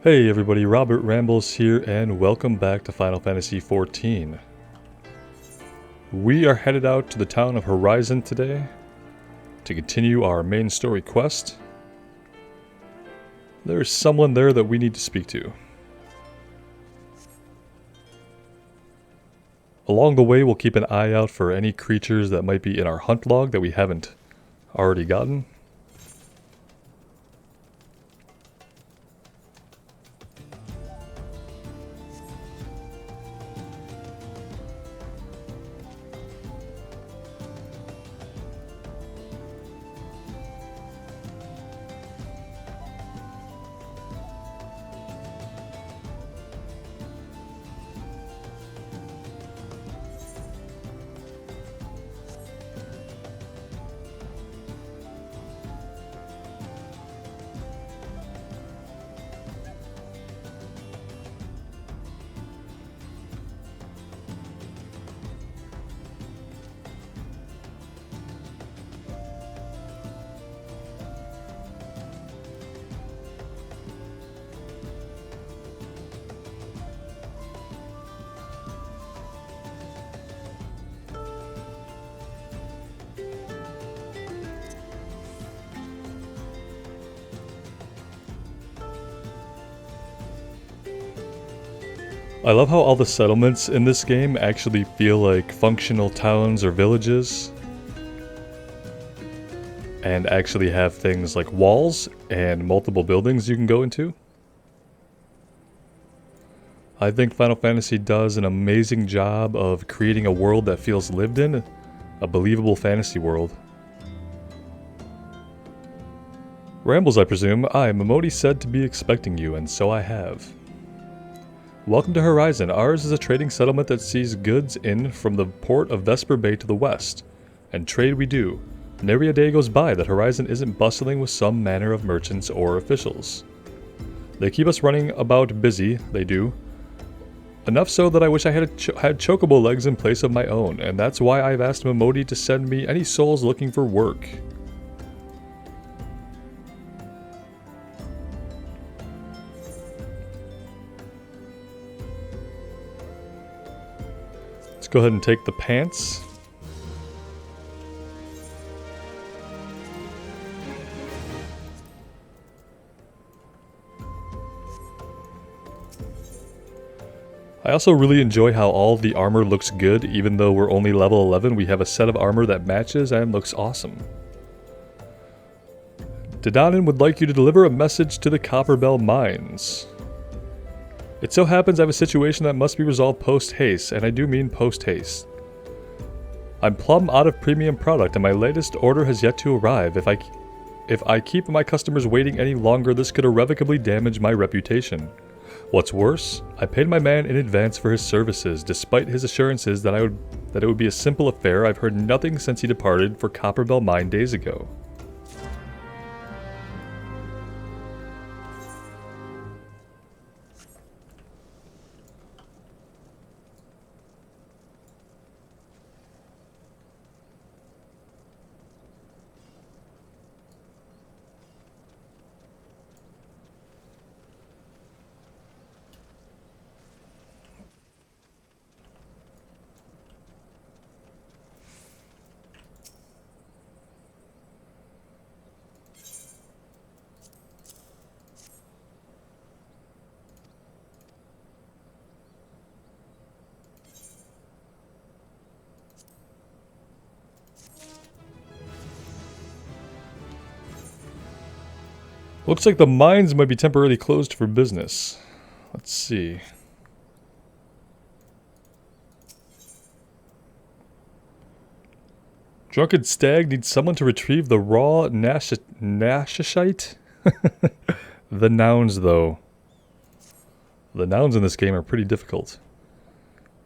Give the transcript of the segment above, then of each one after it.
Hey everybody, Robert Rambles here, and welcome back to Final Fantasy XIV. We are headed out to the town of Horizon today to continue our main story quest. There's someone there that we need to speak to. Along the way, we'll keep an eye out for any creatures that might be in our hunt log that we haven't already gotten. I love how all the settlements in this game actually feel like functional towns or villages, and actually have things like walls and multiple buildings you can go into. I think Final Fantasy does an amazing job of creating a world that feels lived in, a believable fantasy world. Rambles, I presume. Momodi said to be expecting you, and so I have. Welcome to Horizon. Ours is a trading settlement that sees goods in from the port of Vesper Bay to the west. And trade we do. Nary a day goes by that Horizon isn't bustling with some manner of merchants or officials. They keep us running about busy, they do. Enough so that I wish I had chocobo legs in place of my own, and that's why I've asked Momodi to send me any souls looking for work. Go ahead and take the pants. I also really enjoy how all the armor looks good. Even though we're only level 11, we have a set of armor that matches and looks awesome. Dedanin would like you to deliver a message to the Copperbell Mines. It so happens I have a situation that must be resolved post-haste, and I do mean post-haste. I'm plumb out of premium product, and my latest order has yet to arrive. If I keep my customers waiting any longer, this could irrevocably damage my reputation. What's worse, I paid my man in advance for his services, despite his assurances that it would be a simple affair. I've heard nothing since he departed for Copperbell Mine days ago. Looks like the mines might be temporarily closed for business. Let's see. Drunken Stag needs someone to retrieve the raw nashishite? The nouns, though. The nouns in this game are pretty difficult.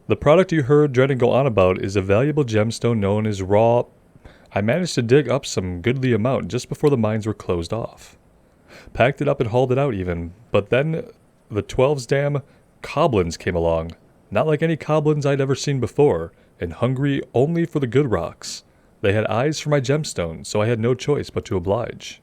The product you heard Drennan go on about is a valuable gemstone known as raw. I managed to dig up some goodly amount just before the mines were closed off. Packed it up and hauled it out even, but then the 12's damn Coblins came along. Not like any Coblins I'd ever seen before, and hungry only for the good rocks. They had eyes for my gemstone, so I had no choice but to oblige.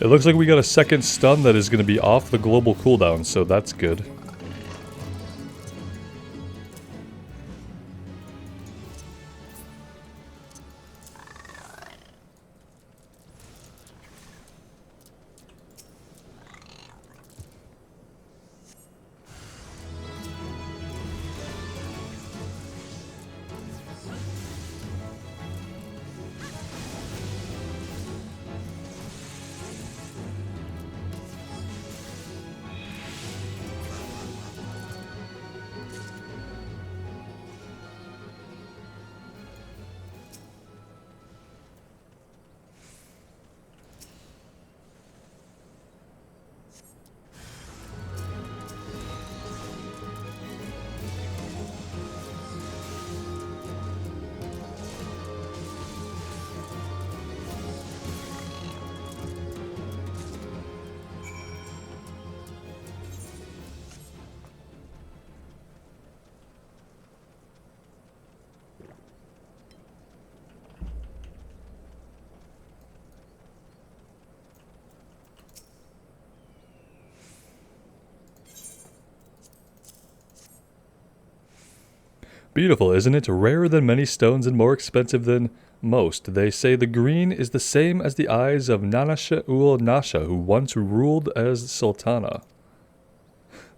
It looks like we got a second stun that is going to be off the global cooldown, so that's good. Beautiful, isn't it? Rarer than many stones and more expensive than most. They say the green is the same as the eyes of Nanasha-ul-Nasha, who once ruled as Sultana.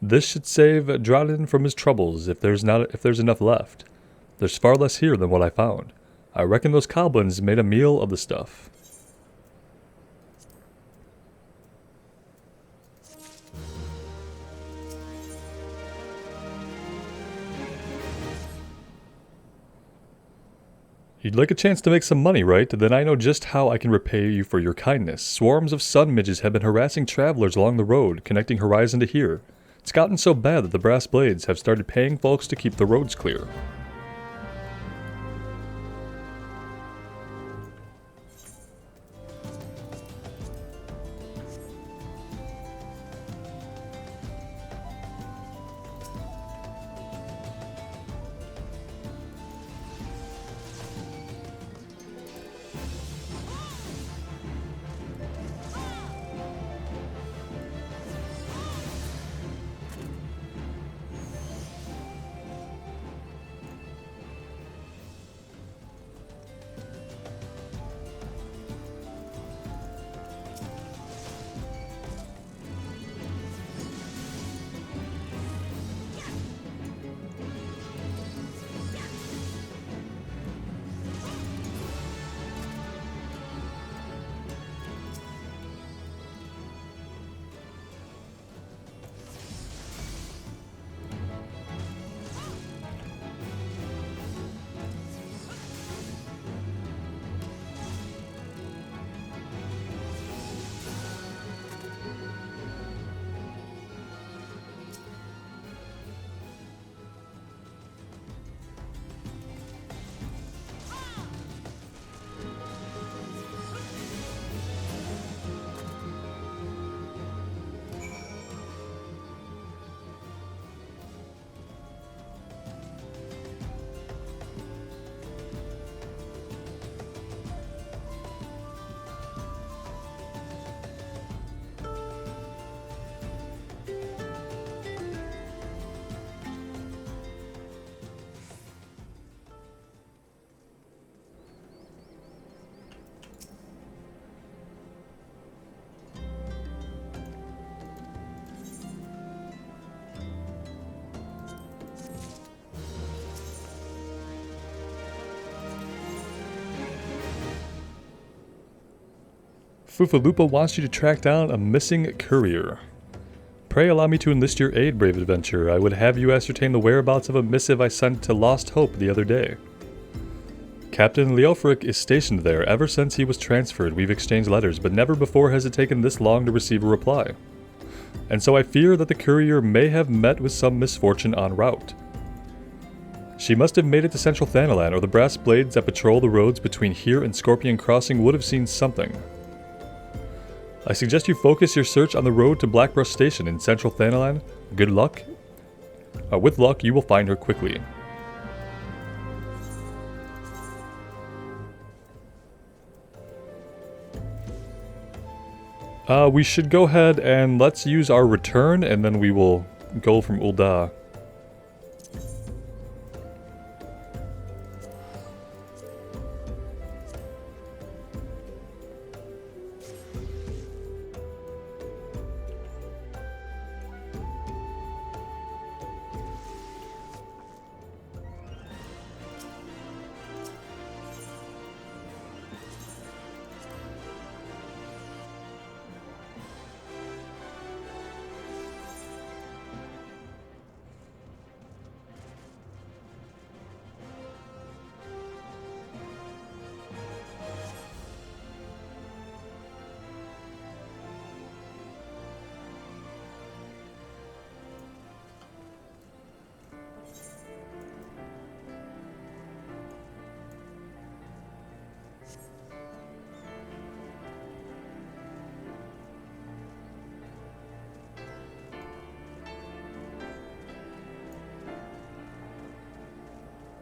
This should save Dradin from his troubles if there's enough left. There's far less here than what I found. I reckon those goblins made a meal of the stuff. You'd like a chance to make some money, right? Then I know just how I can repay you for your kindness. Swarms of sun midges have been harassing travelers along the road, connecting Horizon to here. It's gotten so bad that the Brass Blades have started paying folks to keep the roads clear. Fufalupa wants you to track down a missing courier. Pray allow me to enlist your aid, brave adventurer. I would have you ascertain the whereabouts of a missive I sent to Lost Hope the other day. Captain Leofric is stationed there. Ever since he was transferred, we've exchanged letters, but never before has it taken this long to receive a reply. And so I fear that the courier may have met with some misfortune en route. She must have made it to Central Thanalan, or the Brass Blades that patrol the roads between here and Scorpion Crossing would have seen something. I suggest you focus your search on the road to Blackbrush Station in central Thanalan. Good luck. With luck, you will find her quickly. We should go ahead and let's use our return, and then we will go from Ul'dah.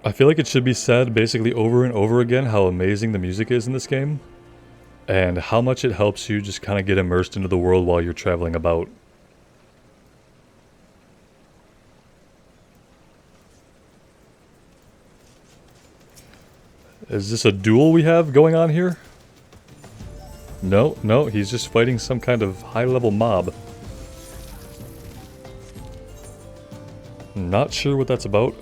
I feel like it should be said basically over and over again how amazing the music is in this game, and how much it helps you just kind of get immersed into the world while you're traveling about. Is this a duel we have going on here? No, he's just fighting some kind of high-level mob. Not sure what that's about.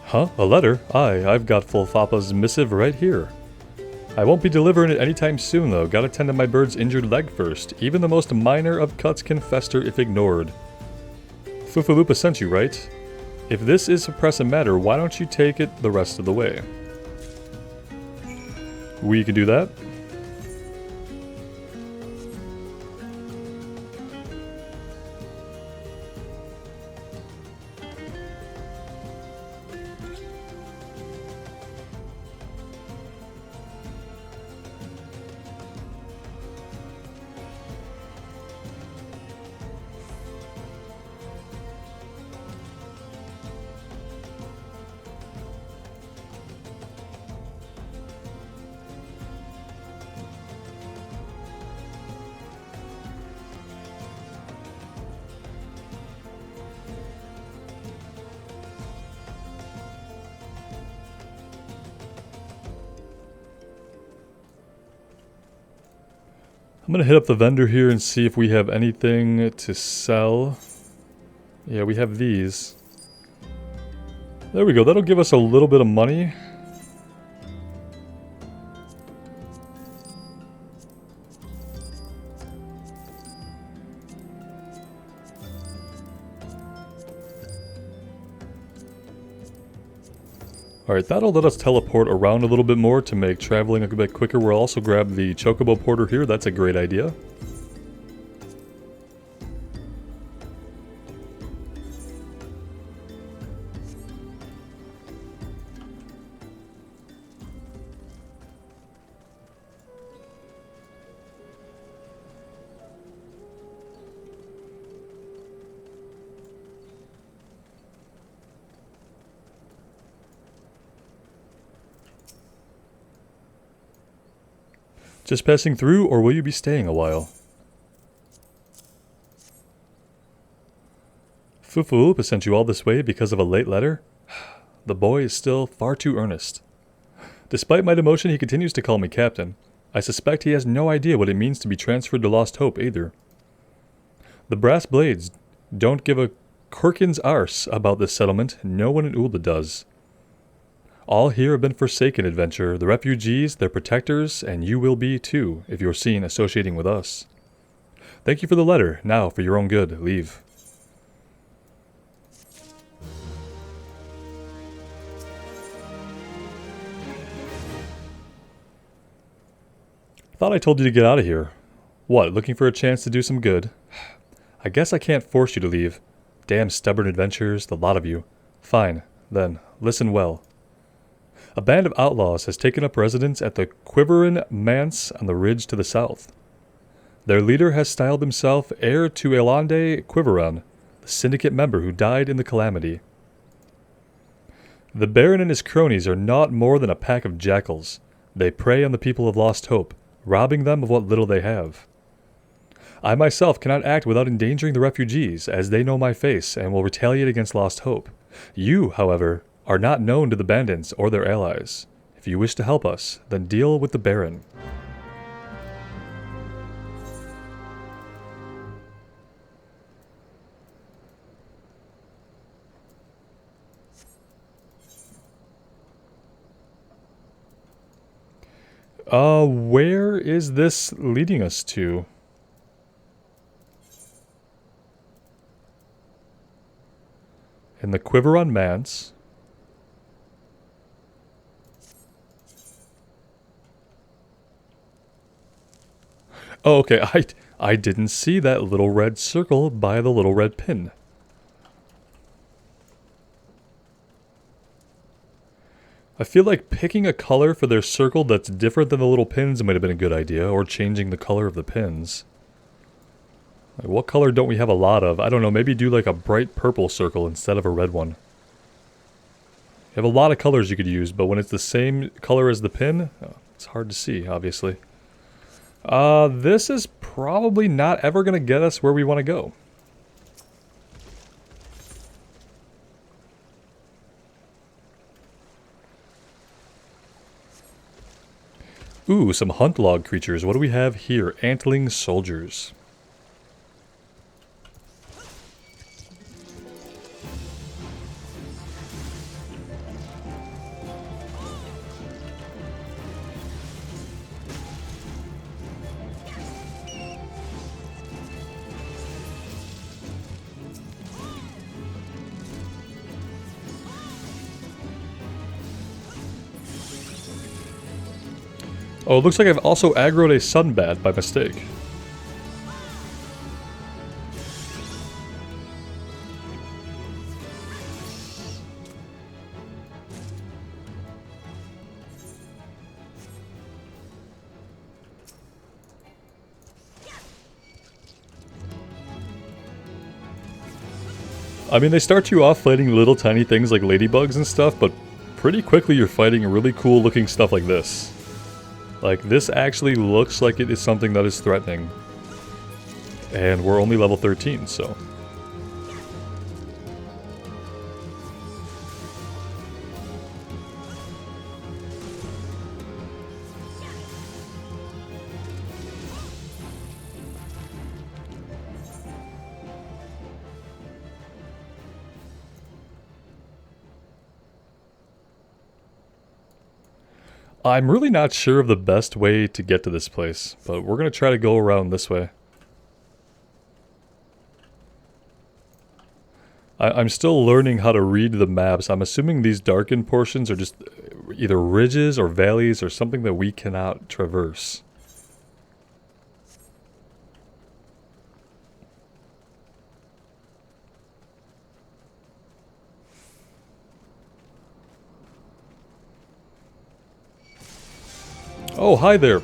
Huh? A letter? Aye, I've got Fulfapa's missive right here. I won't be delivering it anytime soon though, gotta tend to my bird's injured leg first. Even the most minor of cuts can fester if ignored. Fufalupa sent you, right? If this is a pressing matter, why don't you take it the rest of the way? We can do that. I'm gonna hit up the vendor here and see if we have anything to sell. Yeah, we have these. There we go, that'll give us a little bit of money. Alright, that'll let us teleport around a little bit more to make traveling a bit quicker. We'll also grab the Chocobo Porter here, that's a great idea. Just passing through, or will you be staying a while? Fufuupa sent you all this way because of a late letter? The boy is still far too earnest. Despite my demotion, he continues to call me captain. I suspect he has no idea what it means to be transferred to Lost Hope either. The brass blades don't give a Korkin's arse about this settlement. No one in Ulda does. All here have been forsaken, adventurer. The refugees, their protectors, and you will be too, if you're seen associating with us. Thank you for the letter. Now, for your own good, leave. Thought I told you to get out of here. What, looking for a chance to do some good? I guess I can't force you to leave. Damn stubborn adventurers, the lot of you. Fine, then, listen well. A band of outlaws has taken up residence at the Quiverin Manse on the ridge to the south. Their leader has styled himself heir to Elande Quiveron, the syndicate member who died in the calamity. The Baron and his cronies are naught more than a pack of jackals. They prey on the people of Lost Hope, robbing them of what little they have. I myself cannot act without endangering the refugees, as they know my face and will retaliate against Lost Hope. You, however, are not known to the bandits or their allies. If you wish to help us, then deal with the Baron. Where is this leading us to? In the Quiveron Manse. Oh, okay, I didn't see that little red circle by the little red pin. I feel like picking a color for their circle that's different than the little pins might have been a good idea, or changing the color of the pins. Like, what color don't we have a lot of? I don't know, maybe do like a bright purple circle instead of a red one. You have a lot of colors you could use, but when it's the same color as the pin, it's hard to see, obviously. This is probably not ever going to get us where we want to go. Ooh, some hunt log creatures. What do we have here? Antling soldiers. Oh, it looks like I've also aggroed a sunbat by mistake. I mean, they start you off fighting little tiny things like ladybugs and stuff, but pretty quickly you're fighting really cool looking stuff like this. Like, this actually looks like it is something that is threatening. And we're only level 13, so... I'm really not sure of the best way to get to this place, but we're going to try to go around this way. I'm still learning how to read the maps. I'm assuming these darkened portions are just either ridges or valleys or something that we cannot traverse. Oh, hi there.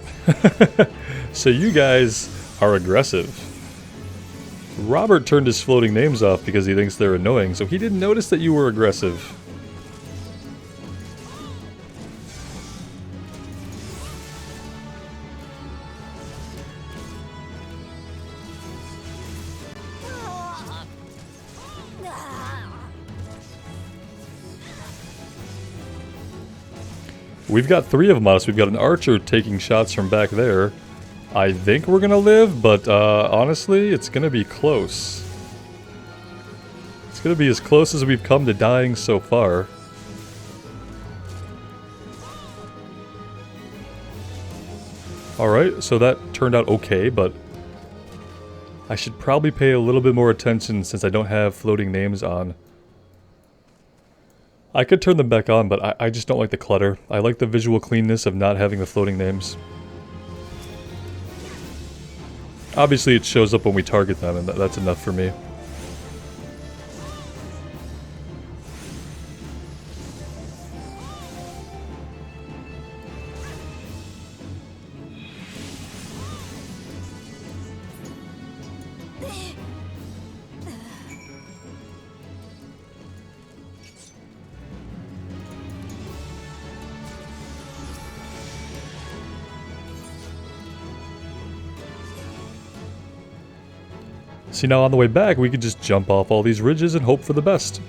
So you guys are aggressive. Robert turned his floating names off because he thinks they're annoying, so he didn't notice that you were aggressive. We've got 3 of them on us. We've got an archer taking shots from back there. I think we're gonna live, but honestly, it's gonna be close. It's gonna be as close as we've come to dying so far. Alright, so that turned out okay, but I should probably pay a little bit more attention since I don't have floating names on. I could turn them back on, but I just don't like the clutter. I like the visual cleanness of not having the floating names. Obviously it shows up when we target them, and that's enough for me. See, now on the way back, we could just jump off all these ridges and hope for the best.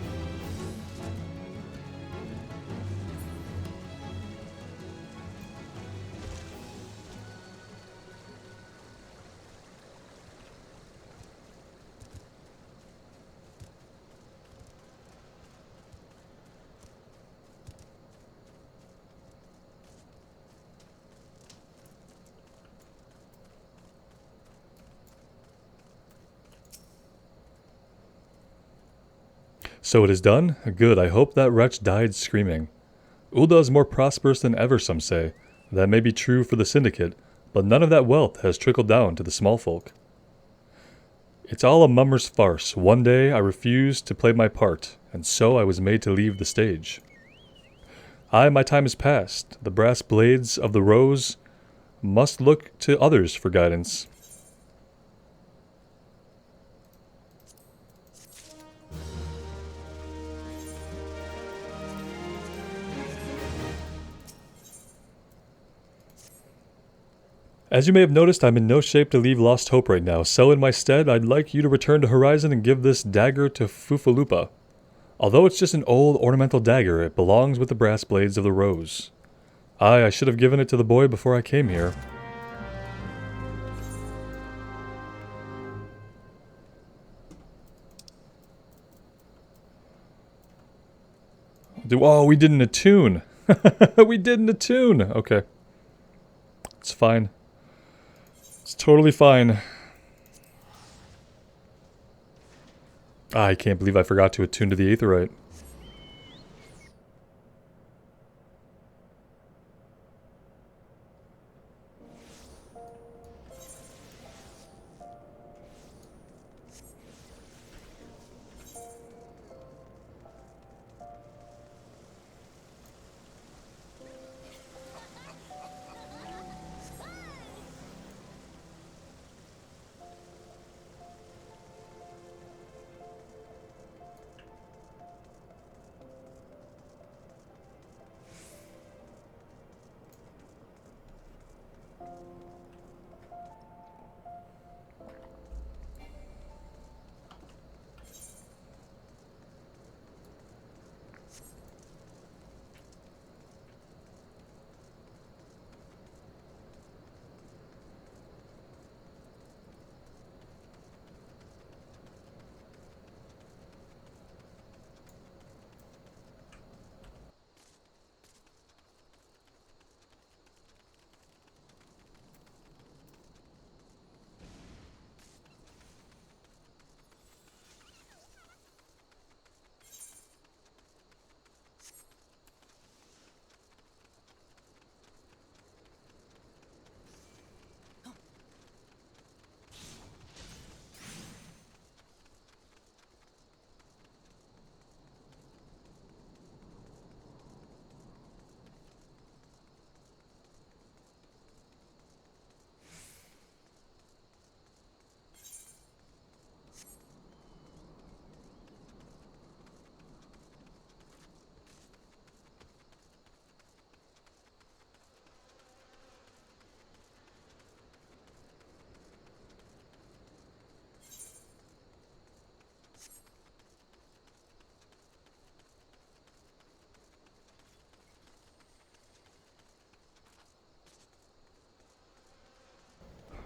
So it is done? Good, I hope that wretch died screaming. Ul'dah is more prosperous than ever, some say. That may be true for the Syndicate, but none of that wealth has trickled down to the small folk. It's all a mummer's farce. One day I refused to play my part, and so I was made to leave the stage. Aye, my time is past. The brass blades of the rose must look to others for guidance. As you may have noticed, I'm in no shape to leave Lost Hope right now, so in my stead, I'd like you to return to Horizon and give this dagger to Fufalupa. Although it's just an old ornamental dagger, it belongs with the brass blades of the rose. Aye, I should have given it to the boy before I came here. Oh, we didn't attune! We didn't attune! Okay. It's fine. It's totally fine. I can't believe I forgot to attune to the Aetheryte.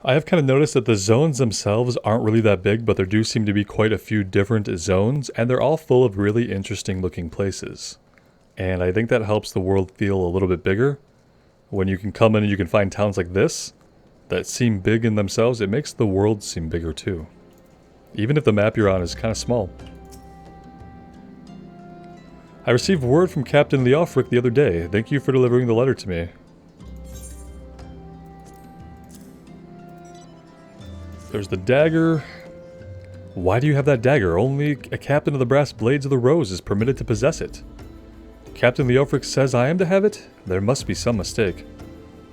I have kind of noticed that the zones themselves aren't really that big, but there do seem to be quite a few different zones, and they're all full of really interesting looking places. And I think that helps the world feel a little bit bigger. When you can come in and you can find towns like this that seem big in themselves, it makes the world seem bigger too. Even if the map you're on is kind of small. I received word from Captain Leofric the other day. Thank you for delivering the letter to me. There's the dagger. Why do you have that dagger? Only a captain of the Brass Blades of the Rose is permitted to possess it. Captain Leofric says I am to have it? There must be some mistake.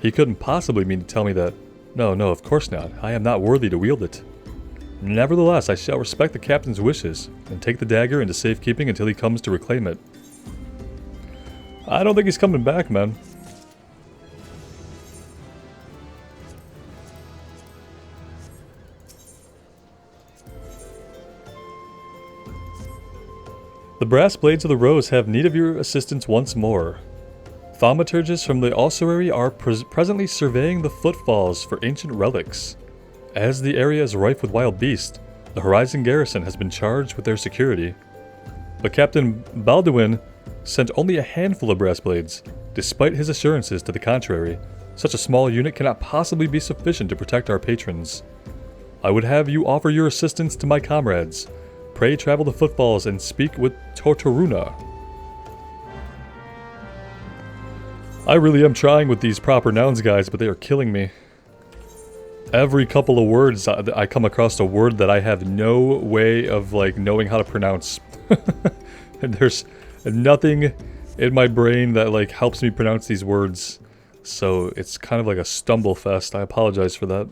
He couldn't possibly mean to tell me that. No, of course not. I am not worthy to wield it. Nevertheless, I shall respect the captain's wishes, and take the dagger into safekeeping until he comes to reclaim it. I don't think he's coming back, man. The Brass Blades of the Rose have need of your assistance once more. Thaumaturgists from the ossuary are presently surveying the footfalls for ancient relics. As the area is rife with wild beasts, the Horizon Garrison has been charged with their security. But Captain Balduin sent only a handful of brass blades, despite his assurances to the contrary. Such a small unit cannot possibly be sufficient to protect our patrons. I would have you offer your assistance to my comrades. Pray travel the footfalls and speak with Tortoruna. I really am trying with these proper nouns, guys, but they are killing me. Every couple of words, I come across a word that I have no way of, like, knowing how to pronounce. And there's nothing in my brain that, like, helps me pronounce these words. So it's kind of like a stumble fest. I apologize for that.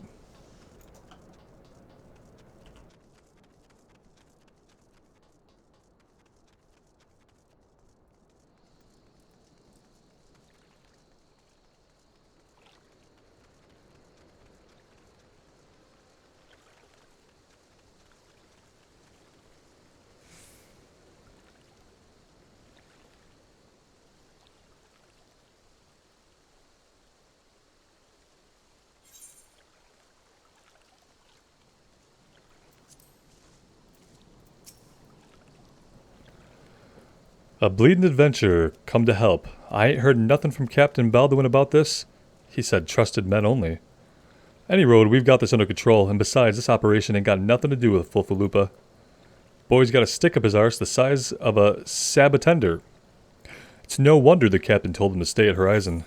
A bleeding adventure, come to help. I ain't heard nothing from Captain Balduin about this. He said trusted men only. Any road, we've got this under control, and besides, this operation ain't got nothing to do with Fulfalupa. Boy's got a stick up his arse the size of a sabatender. It's no wonder the captain told him to stay at Horizon.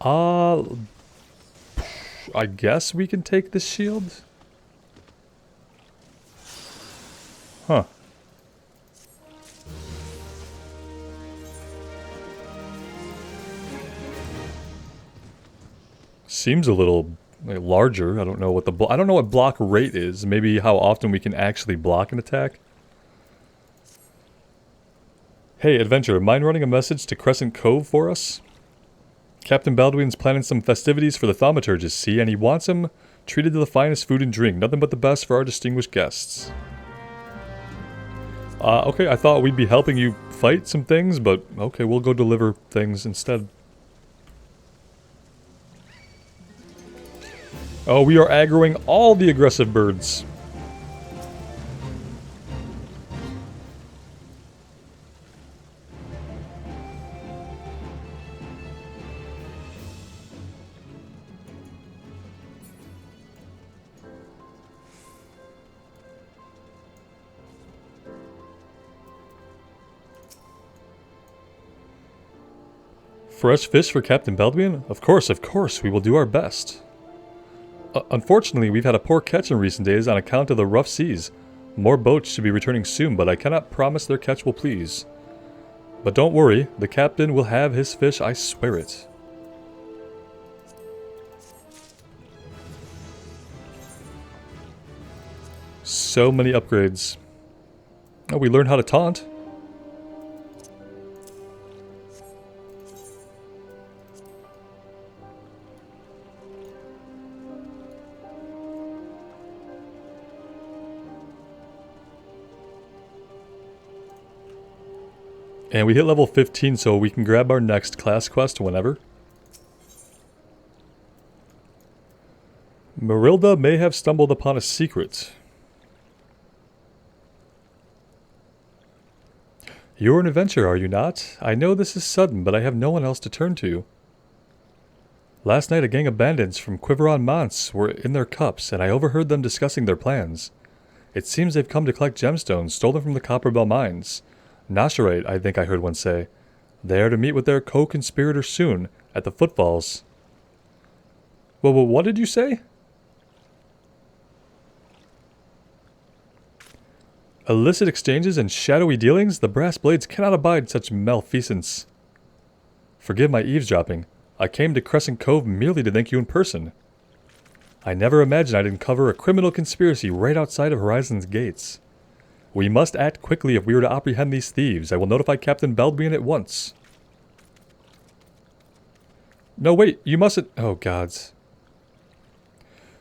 I guess we can take this shield? Huh. Seems a little like, larger. I don't know what I don't know what block rate is. Maybe how often we can actually block an attack. Hey, adventurer, mind running a message to Crescent Cove for us? Captain Balduin's planning some festivities for the thaumaturgists, see, and he wants them treated to the finest food and drink. Nothing but the best for our distinguished guests. Okay, I thought we'd be helping you fight some things, but okay, we'll go deliver things instead. Oh, we are aggroing all the aggressive birds. Fresh fish for Captain Balduin? Of course, we will do our best. Unfortunately, we've had a poor catch in recent days on account of the rough seas. More boats should be returning soon, but I cannot promise their catch will please. But don't worry, the captain will have his fish, I swear it. So many upgrades. Oh, we learned how to taunt. And we hit level 15, so we can grab our next class quest whenever. Marilda may have stumbled upon a secret. You're an adventurer, are you not? I know this is sudden, but I have no one else to turn to. Last night a gang of bandits from Quiveron Mons were in their cups, and I overheard them discussing their plans. It seems they've come to collect gemstones stolen from the Copperbell mines. Nasherite, I think I heard one say. They are to meet with their co-conspirator soon, at the Footfalls. Well, what did you say? Illicit exchanges and shadowy dealings? The Brass Blades cannot abide such malfeasance. Forgive my eavesdropping. I came to Crescent Cove merely to thank you in person. I never imagined I'd uncover a criminal conspiracy right outside of Horizon's gates. We must act quickly if we are to apprehend these thieves. I will notify Captain Baldwin at once. No, wait, you mustn't... Oh, gods.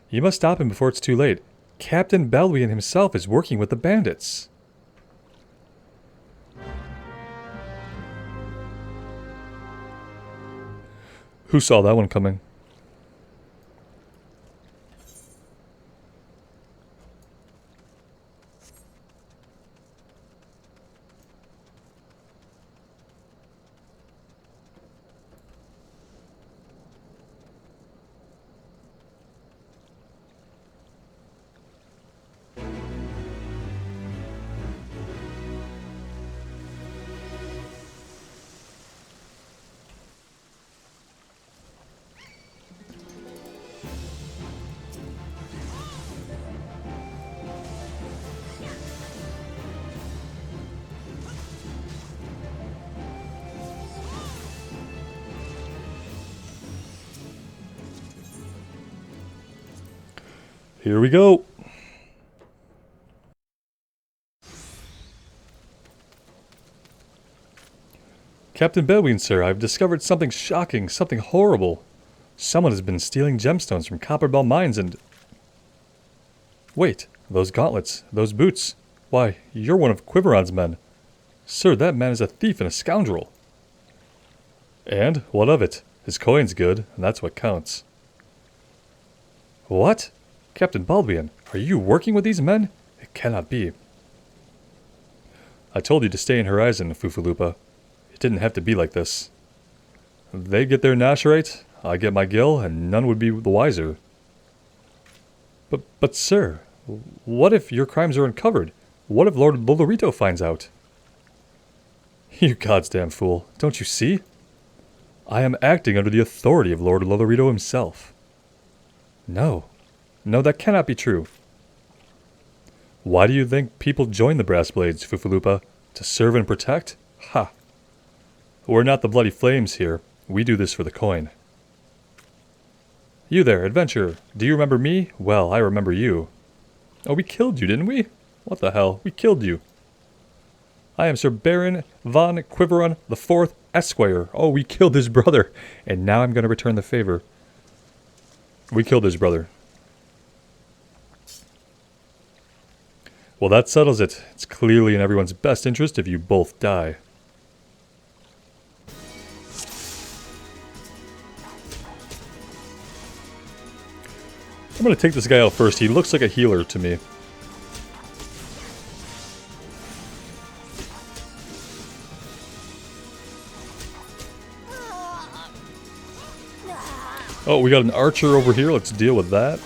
You must stop him before it's too late. Captain Baldwin himself is working with the bandits. Who saw that one coming? Here we go. Captain Baldwin, sir, I've discovered something shocking, something horrible. Someone has been stealing gemstones from Copperbell mines and... Wait, those gauntlets, those boots. Why, you're one of Quiveron's men. Sir, that man is a thief and a scoundrel. And, what of it? His coin's good, and that's what counts. What? Captain Baldwin, are you working with these men? It cannot be. I told you to stay in Horizon, Fufulupa. It didn't have to be like this. They get their Nasherite, I get my Gil, and none would be the wiser. But sir, what if your crimes are uncovered? What if Lord Lolorito finds out? You goddamn fool, don't you see? I am acting under the authority of Lord Lolorito himself. No, that cannot be true. Why do you think people join the Brass Blades, Fufulupa? To serve and protect? Ha! We're not the Bloody Flames here. We do this for the coin. You there, adventurer. Do you remember me? Well, I remember you. Oh, we killed you, didn't we? What the hell? We killed you. I am Sir Baron von Quiveron IV, Esquire. Oh, we killed his brother. And now I'm going to return the favor. We killed his brother. Well, that settles it. It's clearly in everyone's best interest if you both die. I'm going to take this guy out first. He looks like a healer to me. Oh, we got an archer over here. Let's deal with that.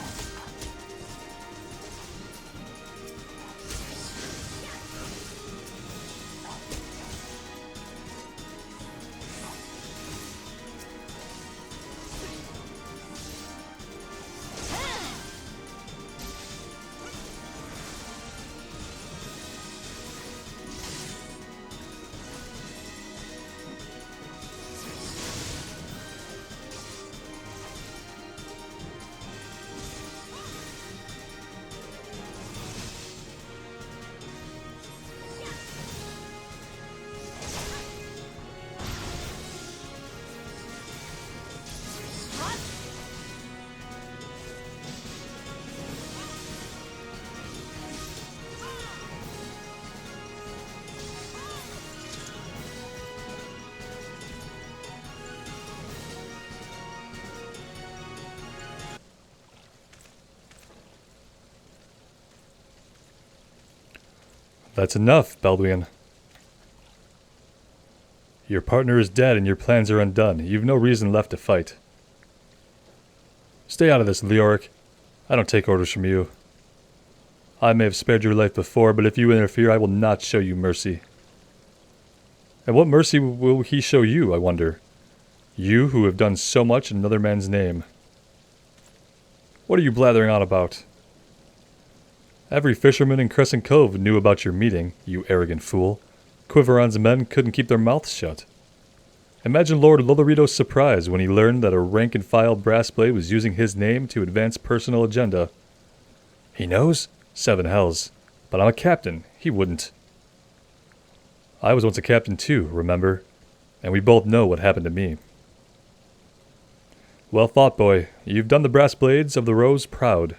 That's enough, Balduin. Your partner is dead and your plans are undone. You've no reason left to fight. Stay out of this, Leoric. I don't take orders from you. I may have spared your life before, but if you interfere, I will not show you mercy. And what mercy will he show you, I wonder? You who have done so much in another man's name. What are you blathering on about? Every fisherman in Crescent Cove knew about your meeting, you arrogant fool. Quiveron's men couldn't keep their mouths shut. Imagine Lord Lolorito's surprise when he learned that a rank-and-file brassblade was using his name to advance personal agenda. He knows? 7 hells. But I'm a captain. He wouldn't. I was once a captain too, remember? And we both know what happened to me. Well fought, boy. You've done the brassblades of the Rose proud.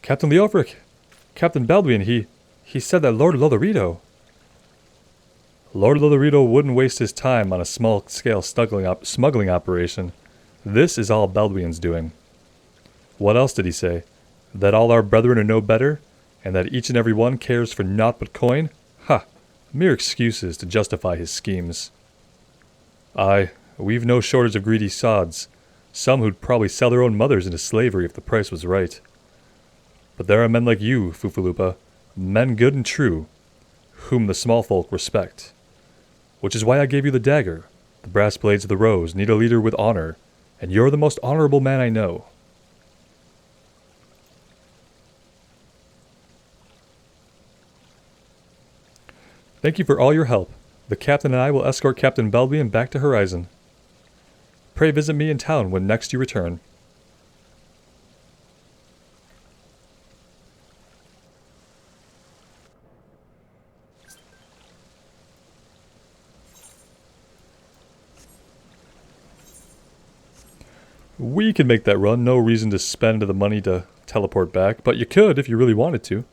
Captain Leofric! Captain Balduin, he said that Lord Lolorito... Lord Lolorito wouldn't waste his time on a small-scale smuggling operation. This is all Balduin's doing. What else did he say? That all our brethren are no better, and that each and every one cares for naught but coin? Ha! Mere excuses to justify his schemes. Aye, we've no shortage of greedy sods, some who'd probably sell their own mothers into slavery if the price was right. But there are men like you, Fufulupa, men good and true, whom the small folk respect. Which is why I gave you the dagger. The brass blades of the Rose need a leader with honor, and you're the most honorable man I know. Thank you for all your help. The captain and I will escort Captain Balduin back to Horizon. Pray visit me in town when next you return. We can make that run. No reason to spend the money to teleport back, but you could if you really wanted to.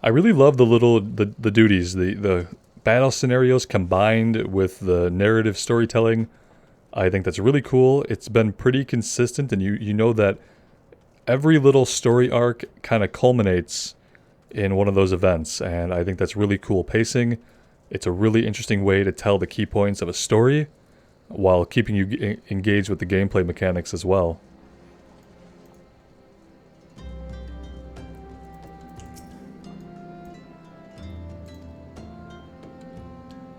I really love the duties, the battle scenarios combined with the narrative storytelling. I think that's really cool. It's been pretty consistent, and you know that every little story arc kind of culminates in one of those events, and I think that's really cool pacing. It's a really interesting way to tell the key points of a story while keeping you engaged with the gameplay mechanics as well.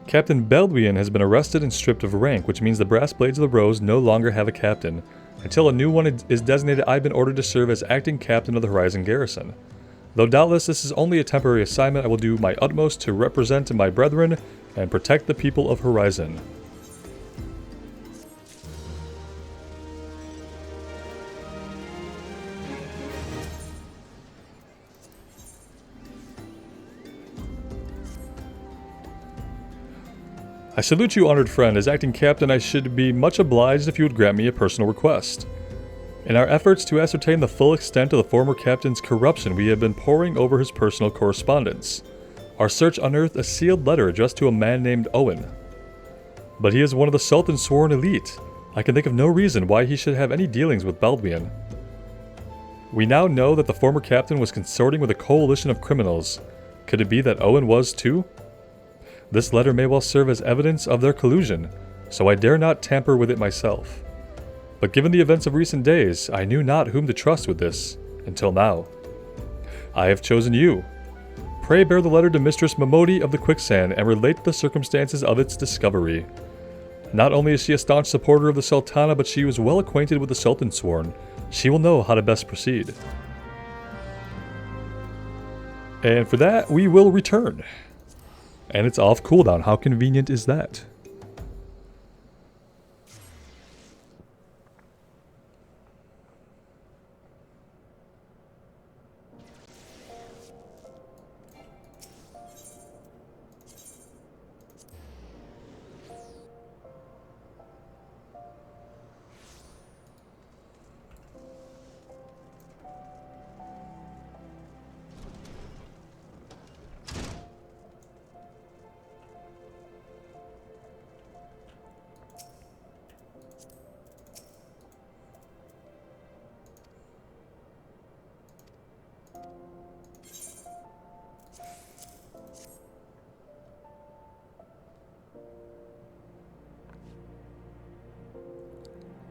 Captain Balduin has been arrested and stripped of rank, which means the Brass Blades of the Rose no longer have a captain. Until a new one is designated, I've been ordered to serve as acting captain of the Horizon Garrison. Though doubtless this is only a temporary assignment, I will do my utmost to represent my brethren and protect the people of Horizon. I salute you, honored friend. As acting captain, I should be much obliged if you would grant me a personal request. In our efforts to ascertain the full extent of the former captain's corruption, we have been poring over his personal correspondence. Our search unearthed a sealed letter addressed to a man named Owen. But he is one of the Sultan's sworn elite. I can think of no reason why he should have any dealings with Balduin. We now know that the former captain was consorting with a coalition of criminals. Could it be that Owen was too? This letter may well serve as evidence of their collusion, so I dare not tamper with it myself. But given the events of recent days, I knew not whom to trust with this, until now. I have chosen you. Pray bear the letter to Mistress Momodi of the Quicksand and relate the circumstances of its discovery. Not only is she a staunch supporter of the Sultana, but she was well acquainted with the Sultan Sworn. She will know how to best proceed. And for that, we will return. And it's off cooldown. How convenient is that?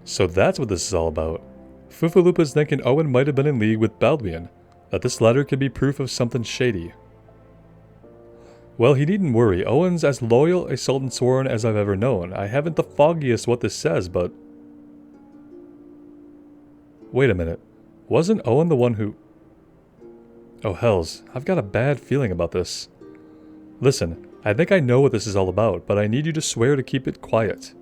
So that's what this is all about. Fufulupa's thinking Owen might have been in league with Baldwin, that this letter could be proof of something shady. Well, he needn't worry. Owen's as loyal a Sultan Sworn as I've ever known. I haven't the foggiest what this says, but... Wait a minute. Wasn't Owen the one who... Oh hells, I've got a bad feeling about this. Listen, I think I know what this is all about, but I need you to swear to keep it quiet.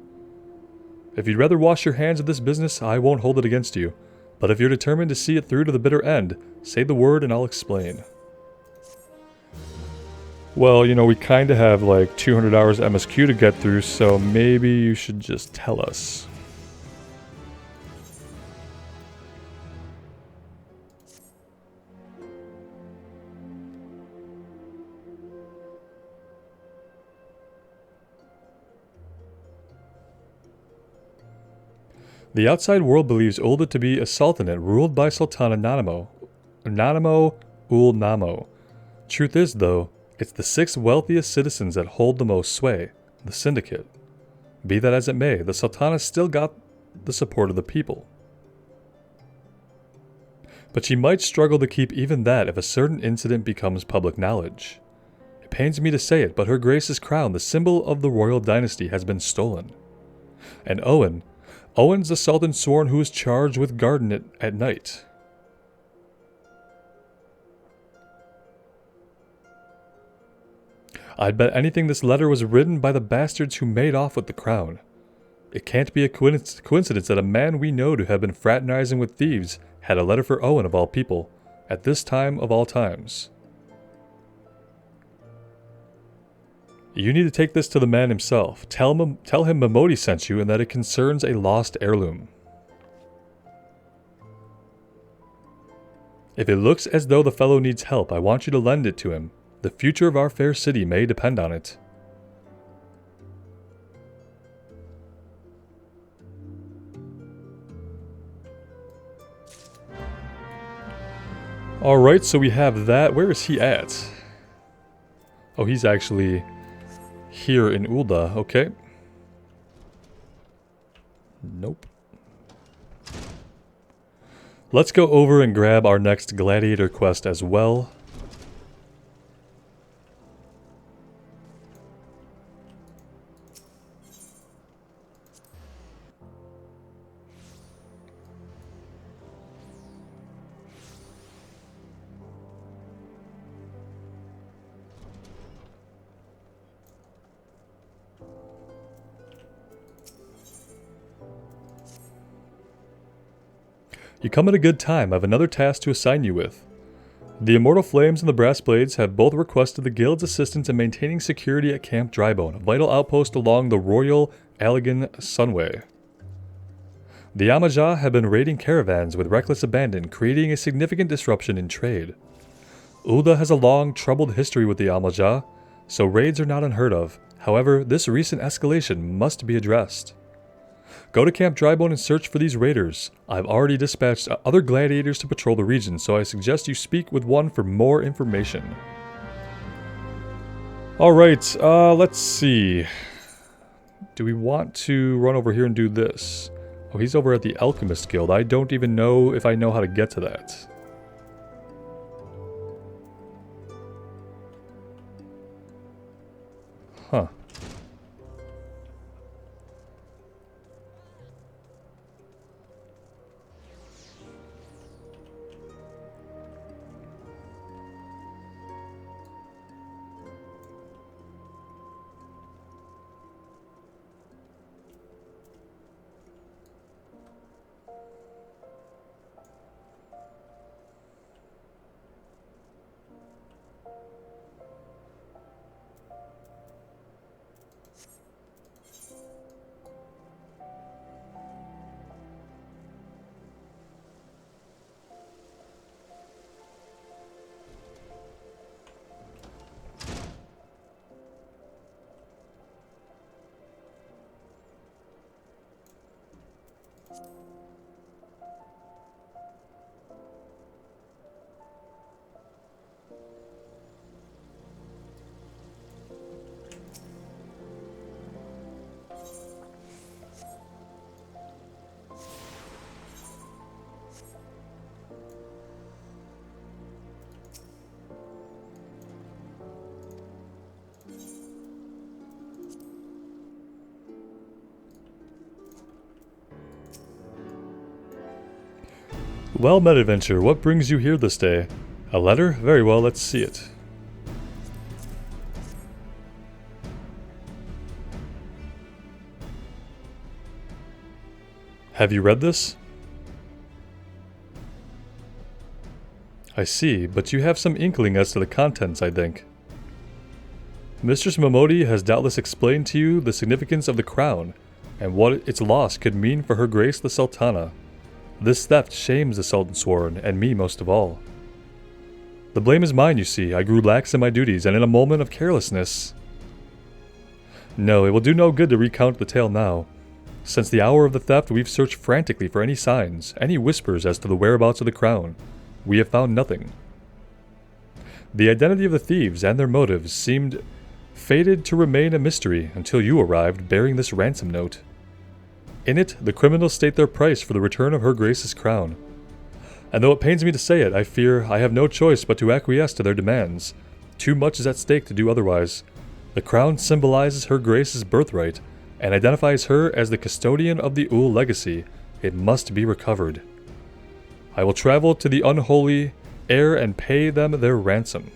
If you'd rather wash your hands of this business, I won't hold it against you. But if you're determined to see it through to the bitter end, say the word and I'll explain. Well, you know, we kinda have like 200 hours MSQ to get through, so maybe you should just tell us. The outside world believes Ulda to be a sultanate ruled by Sultana Nanamo. Nanamo ul Namo. Truth is, though, it's the 6 wealthiest citizens that hold the most sway, the syndicate. Be that as it may, the Sultana still got the support of the people. But she might struggle to keep even that if a certain incident becomes public knowledge. It pains me to say it, but Her Grace's crown, the symbol of the royal dynasty, has been stolen. And Owen's the Sultan Sworn who is charged with guarding it at night. I'd bet anything this letter was written by the bastards who made off with the crown. It can't be a coincidence that a man we know to have been fraternizing with thieves had a letter for Owen of all people, at this time of all times. You need to take this to the man himself. Tell him Momodi sent you and that it concerns a lost heirloom. If it looks as though the fellow needs help, I want you to lend it to him. The future of our fair city may depend on it. Alright, so we have that. Where is he at? Oh, he's actually here in Ulda. Okay. Nope. Let's go over and grab our next gladiator quest as well. You come at a good time. I have another task to assign you with. The Immortal Flames and the Brass Blades have both requested the Guild's assistance in maintaining security at Camp Drybone, a vital outpost along the Royal Allegan Sunway. The Amaja have been raiding caravans with reckless abandon, creating a significant disruption in trade. Ulda has a long, troubled history with the Amaja, so raids are not unheard of. However, this recent escalation must be addressed. Go to Camp Drybone and search for these raiders. I've already dispatched other gladiators to patrol the region, so I suggest you speak with one for more information. Alright, let's see. Do we want to run over here and do this? Oh, he's over at the Alchemist Guild. I don't even know if I know how to get to that. Huh. Well met, adventure. What brings you here this day? A letter? Very well, let's see it. Have you read this? I see, but you have some inkling as to the contents, I think. Mistress Momodi has doubtless explained to you the significance of the crown, and what its loss could mean for Her Grace the Sultana. This theft shames the Sultan Sworn, and me most of all. The blame is mine, you see. I grew lax in my duties, and in a moment of carelessness... No, it will do no good to recount the tale now. Since the hour of the theft, we've searched frantically for any signs, any whispers as to the whereabouts of the crown. We have found nothing. The identity of the thieves and their motives seemed fated to remain a mystery until you arrived bearing this ransom note. In it, the criminals state their price for the return of Her Grace's crown. And though it pains me to say it, I fear I have no choice but to acquiesce to their demands. Too much is at stake to do otherwise. The crown symbolizes Her Grace's birthright, and identifies her as the custodian of the Ul legacy. It must be recovered. I will travel to the unholy heir and pay them their ransom.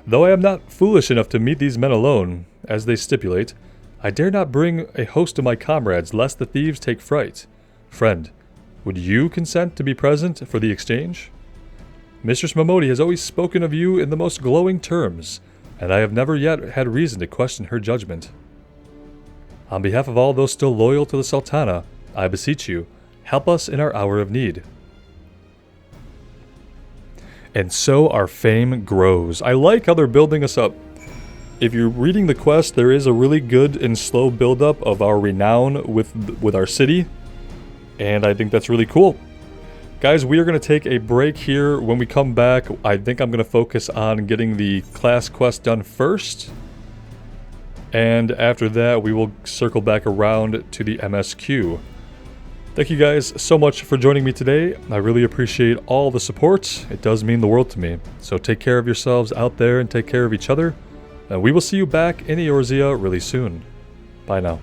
Though I am not foolish enough to meet these men alone, as they stipulate, I dare not bring a host of my comrades lest the thieves take fright. Friend, would you consent to be present for the exchange? Mistress Momodi has always spoken of you in the most glowing terms, and I have never yet had reason to question her judgment. On behalf of all those still loyal to the Sultana, I beseech you, help us in our hour of need. And so our fame grows. I like how they're building us up. If you're reading the quest, there is a really good and slow build-up of our renown with our city, and I think that's really cool. Guys, we are going to take a break here. When we come back, I think I'm going to focus on getting the class quest done first. And after that, we will circle back around to the MSQ. Thank you guys so much for joining me today. I really appreciate all the support. It does mean the world to me. So take care of yourselves out there and take care of each other. And we will see you back in Eorzea really soon. Bye now.